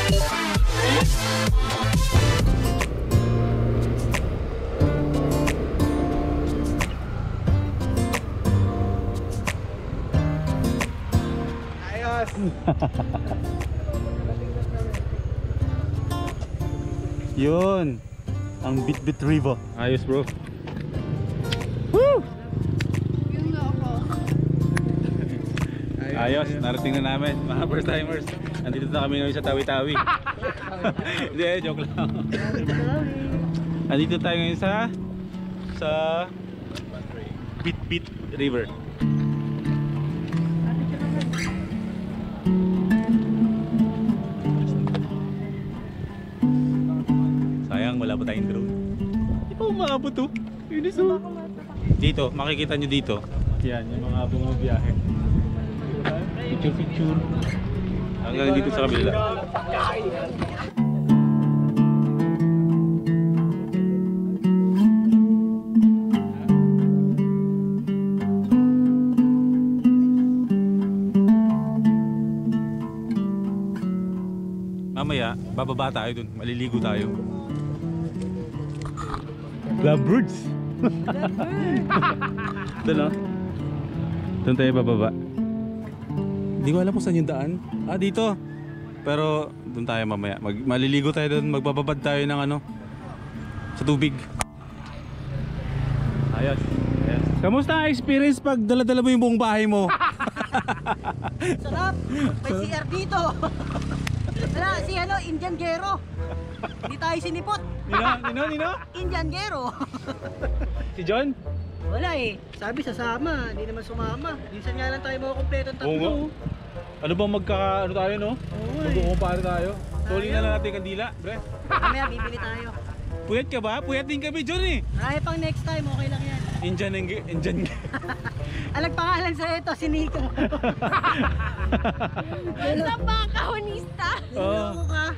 Ayos! Yun! Ang Bitbit River. Ayos bro. Yung nga ako. Ayos, narating na namin mga first timers. Nandito na kami ngayon sa Tawi-Tawi. Hindi, joke lang. Nandito tayo ngayon sa Bitbit River. Sayang wala pa tayong drone. Di pa umabot to. Inis oh. Dito, makikita nyo dito. Yan, yung mga bumabiyahe. Picture. Hanggang dito sa kabila. Mamaya, bababa tayo dun. Maliligo tayo. Lovebirds! Doon o. Doon tayo bababa. Hindi ko alam kung saan yung daan. Ah, dito. Pero doon tayo mamaya. Maliligo tayo doon. Magbababad tayo ng ano, sa tubig. Ayos. Ayos. Kamusta ang experience pag dala-dala mo yung buong bahay mo? Sarap! May CR dito! Wala, si ano, Indian Gero. Hindi tayo sinipot. Nino? Indian Gero. Si John? Wala eh. Sabi sasama, hindi naman sumama. Minsan nga lang tayo makakompleto ng tatlo. Oo nga. Ano bang ano tayo no? Mag-uumpare tayo. Tuloy na lang natin yung kandila, bre. Mamaya bibili tayo. Puyat ka ba? Puyat din kami, John eh. Ay, pang next time, okay lang yan. Indian. Alag pangalan sa ito, si Nico. Basta pa kahonista. Niloko ka.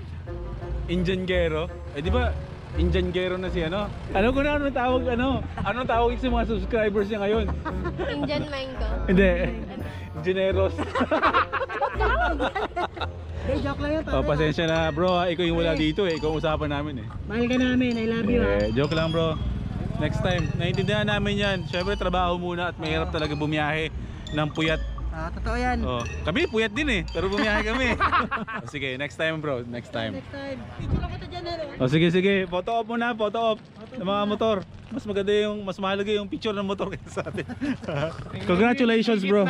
Indian Gero. Eh di ba Indian Gero na si ano? Alam ko na anong tawag Anong tawag sa mga subscribers niya ngayon? Indian mango. Hindi. Generos. Hey, joke lang yan. Oh, pasensya na bro ha. Ikaw yung wala dito eh. Ikaw usapan namin eh. Mahal ka namin, I love you ha. Joke lang bro. Next time, naiintindihan namin yan. Syempre trabaho muna at mahirap talaga bumiyahe ng puyat. Totoo yan. Oh, kami puyat din eh, pero bumiyahe kami. Sige, next time bro, next time. Next time. Dito lang kita dyan eh. Oh, sige, photo op muna, photo op ng mga motor. Mas maganda mas mahalaga yung picture ng motor kaysa sa atin. Congratulations bro.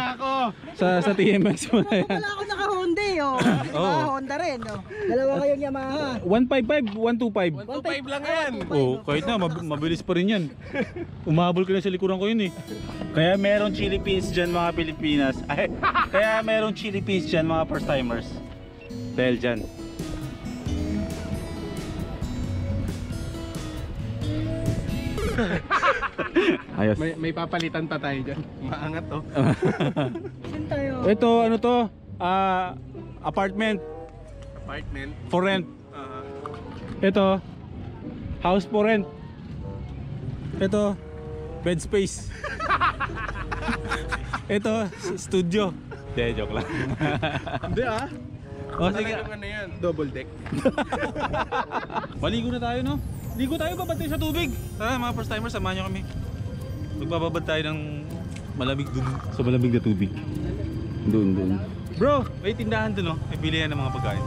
Sa TMX mo na yan. Wala ako naka-Honda eh, oh. Diba, Honda rin, oh. Dalawa kayong Yamaha. 155, 125. 1.5 lang yan. Oh, kahit na mabilis pa rin yan. Umabol ka na sa likuran ko yun eh. Kaya merong chili beans dyan mga Pilipinas. Ay, kaya merong chili beans dyan mga first timers. Dahil dyan. Ayos. May papalitan pa tayo dyan. Maangat to. Saan tayo? Ito ano to? Apartment Apartment. for rent. Ito house for rent. Ito bed space. Ito studio. Hindi, joke lang. Hindi ah. Oh, sige. Ano yan? Double deck. Maligo na tayo no? Ligo tayo, babad tayo sa tubig. Tara mga first timers, samahan nyo kami. Magbababad tayo ng malamig dun. Sa malamig na tubig. Doon. Bro, may tindahan dun no? May bilihan ng mga pagkain.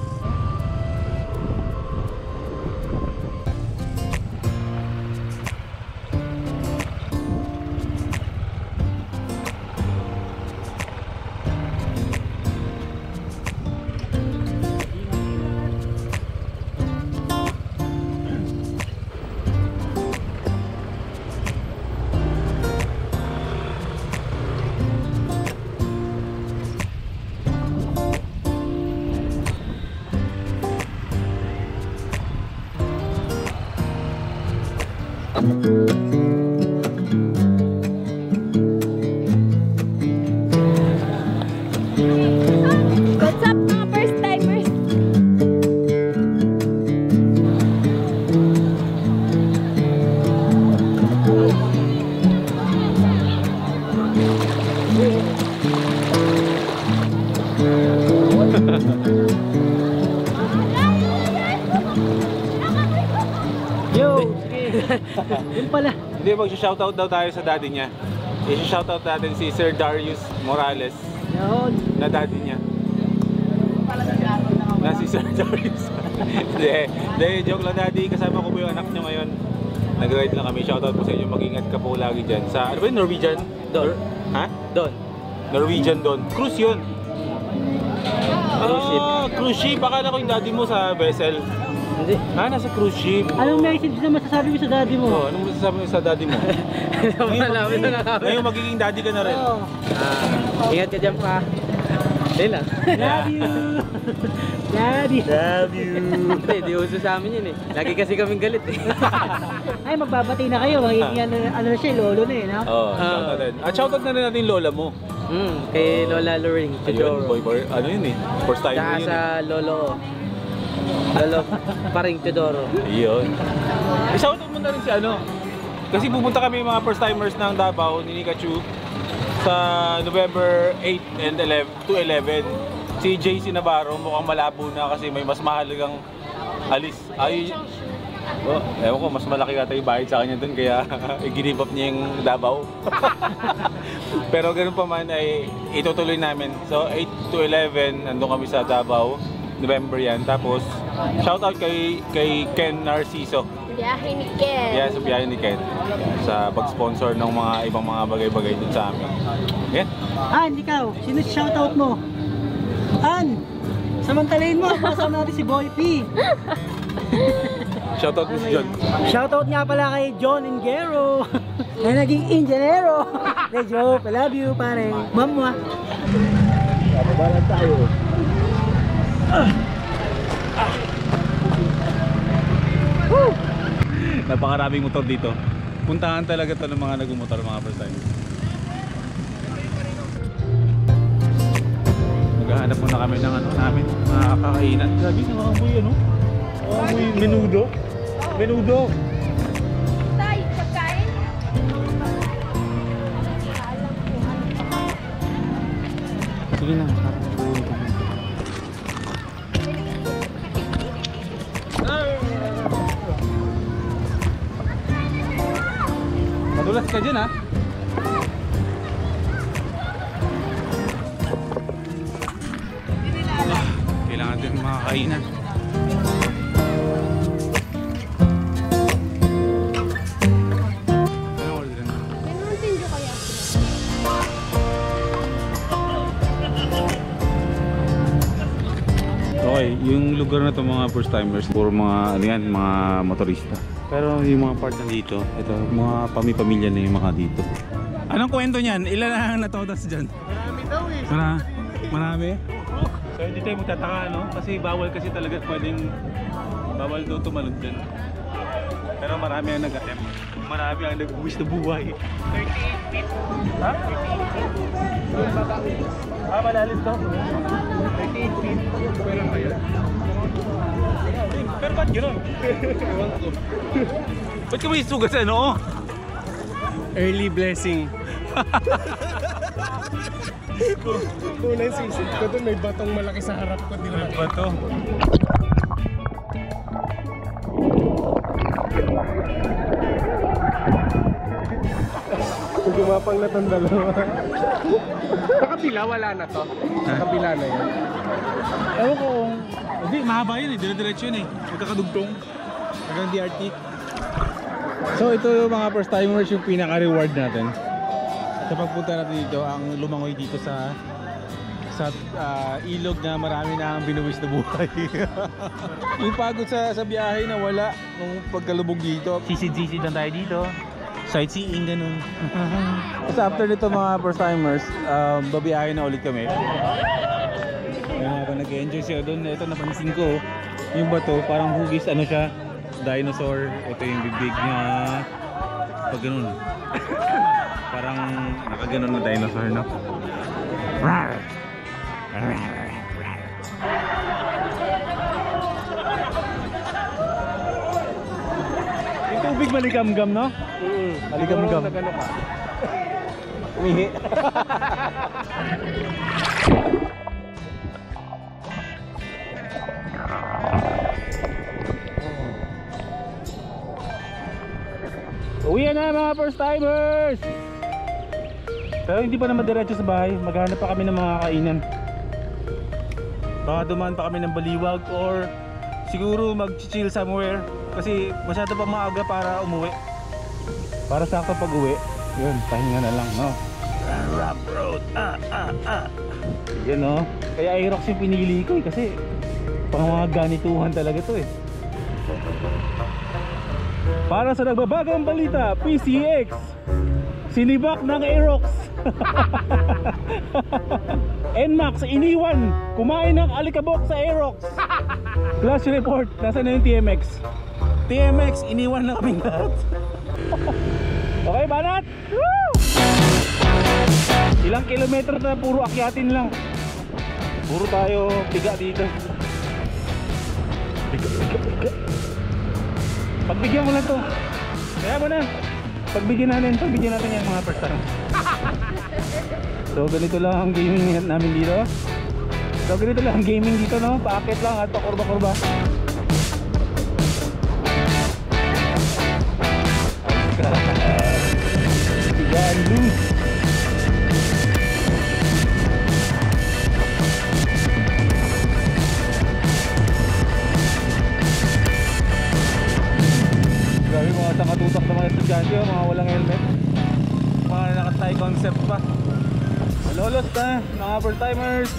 Yun pala. Hindi, mag-shoutout daw tayo sa daddy niya. I-shoutout natin si Sir Darius Morales Yun. na daddy niya. Na si Sir Darius. Hindi, joke lang daddy. Kasama ko po yung anak niyo ngayon. Nag-ride lang kami. Shoutout po sa inyo. Mag-ingat ka po lagi dyan. Sa, ano ba yung Norwegian? Don. Ha? Don. Norwegian Don. Cruise yun. Cruise ship. Cruise ship. Akala ko yung daddy mo sa vessel. Hindi. Nasa cruise ship. Anong message na masasabi mo sa daddy mo? Oh, anong masasabi mo sa daddy mo? Malaman na lang kami. Ngayon magiging daddy ka na rin. Oo. Ingat ka dyan pa. Hindi lang. Love you. Daddy. Love you. Hindi, di uso sa amin yun eh. Lagi kasi kaming galit eh. Ay, magbabati na kayo. Magiging ano na siya, lolo na eh, no? Oh, shoutout din. At shoutout na rin natin yung lola mo. Kay Lola Loring. Ayun, boy, ano yun eh. First time Tsaka yun sa Lolo. Lolo Paring Teodoro. Ayun. I-shoutout mo na rin si ano. Kasi pupunta kami mga first timers ng Davao, ni Nikachu, sa November 8 and 11 to 11. Si JC Navarro mukhang malabo na kasi may mas mahalagang alis. Ay, ewan ko, mas malaki yata yung bayad sa kanya dun kaya i-give up niya yung Davao. Pero ganun pa man ay itutuloy namin. So 8 to 11 nandun kami sa Davao. November yan. Tapos shoutout kay Ken Narciso. Biyahe ni Ken. Yeah, sa biyahe ni Ken. Sa pag-sponsor ng mga ibang mga bagay-bagay dun sa amin. Yan. Han, ikaw, sino si shoutout mo? Han, samantalahin mo, kasama natin si Boy P. Shoutout mo si John. Shoutout nga pala kay John Ingero na naging ingenero. Hey Joe, I love you pare. Mamwa. Babalan tayo. Napakaraming motor dito. Puntahan talaga to ng mga nagmumotor mga first time. Maghahanap muna kami ng ano namin, mga kakainan. Grabe, nakakamoy ano? Amoy menudo. Menudo. Tay, pagkain? Sige na. Madulas ka dyan ha. Kailangan din mga kainan. Anong order na? Mountain Dew kaya? Okay, yung lugar na to mga first timers, puro mga ano yan, mga motorista. Pero yung mga part na dito, ito, mga pamilya na yung mga dito. Anong kwento niyan? Ilan ang natotas dyan? Marami daw eh. Marami? So hindi tayo magtataka, no? Kasi bawal kasi talaga pwedeng, bawal daw tumalog dyan. Pero marami ang nag-attempt. Marami ang nag-wish na buhay. 38 feet. Ha? 38 feet. Ah, malalim to. 38 feet. Pero kayo. Pero ba't gano'n? Ewan ko. Ba't ka may sugat sa ano? Early blessing. Unang sisip ko doon, may batong malaki sa harap ko. Di Ano ba to? Kung gumapang na itong dalawa. Sa kabila, wala na to. Sa kabila na yan. Ewan ko kung... Hindi, mahaba yun eh. Dire-diretso yun eh. Magkakadugtong. Hanggang DRT. So ito yung mga first timers yung pinaka-reward natin. Sa pagpunta natin dito, ang lumangoy dito sa ilog na marami na ang binuwis na buhay. Yung pagod sa biyahe na wala nung pagkalubog dito. Sisid-sisid lang tayo dito. Sightseeing, ganun. Tapos after nito mga first timers, babiyahe na ulit kami. Kaya ako nag-enjoy siya doon. Ito napansin ko, yung bato parang hugis, ano siya, dinosaur. Ito yung bibig niya. Pag ganun. Parang nakaganon na dinosaur, no? Rawr! Yung tubig maligam-gam, no? Maligam-gam. Nagano ka? Umihi. mga first timers! Pero hindi pa naman diretso sa bahay. Maghanap pa kami ng mga kainan. Baka dumaan pa kami ng Baliwag or siguro mag-chill somewhere. Kasi masyado pa maaga para umuwi. Para sakto pag uwi, yun, pahinga na lang, no? Rough road, yan, no? Kaya Aerox yung pinili ko kasi pang mga ganituhan talaga to eh. Para sa nagbabagang balita, PCX sinibak ng Aerox. NMAX iniwan, kumain ng alikabok sa Aerox. Flash report, nasa na yung TMX? TMX, iniwan na kaming lahat. Okay, banat! Woo! Ilang kilometro na puro akyatin lang. Puro tayo piga dito. Piga. Pagbigyan ko lang to. Kaya mo na. Pagbigyan natin yung mga first time. So ganito lang ang gaming namin dito. No? Paakit lang at pakurba-kurba. Yan, loose. Grabe mga sakatutak ng mga estudyante, mga walang helmet. Mga nakatay concept pa. Lolos na, mga first timers.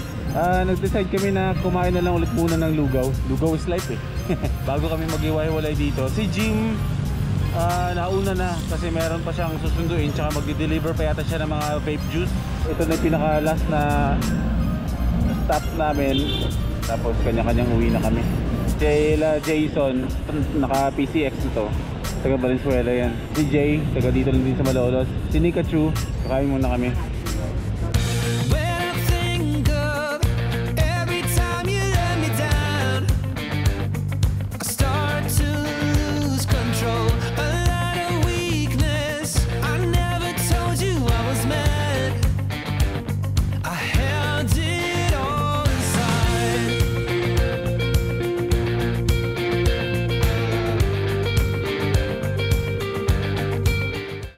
Nag-decide kami na kumain na lang ulit muna ng lugaw. Lugaw is life eh. Bago kami mag-iwalay dito. Si Jim nauna na kasi meron pa siyang susunduin, tsaka magdi-deliver pa yata siya ng mga vape juice. Ito na yung pinaka last na stop namin, tapos kanya-kanyang uwi na kami. Jason, naka PCX nito, taga Valenzuela yan. Si Jay, taga dito lang din sa Malolos. Si Nikachu, kakain muna kami.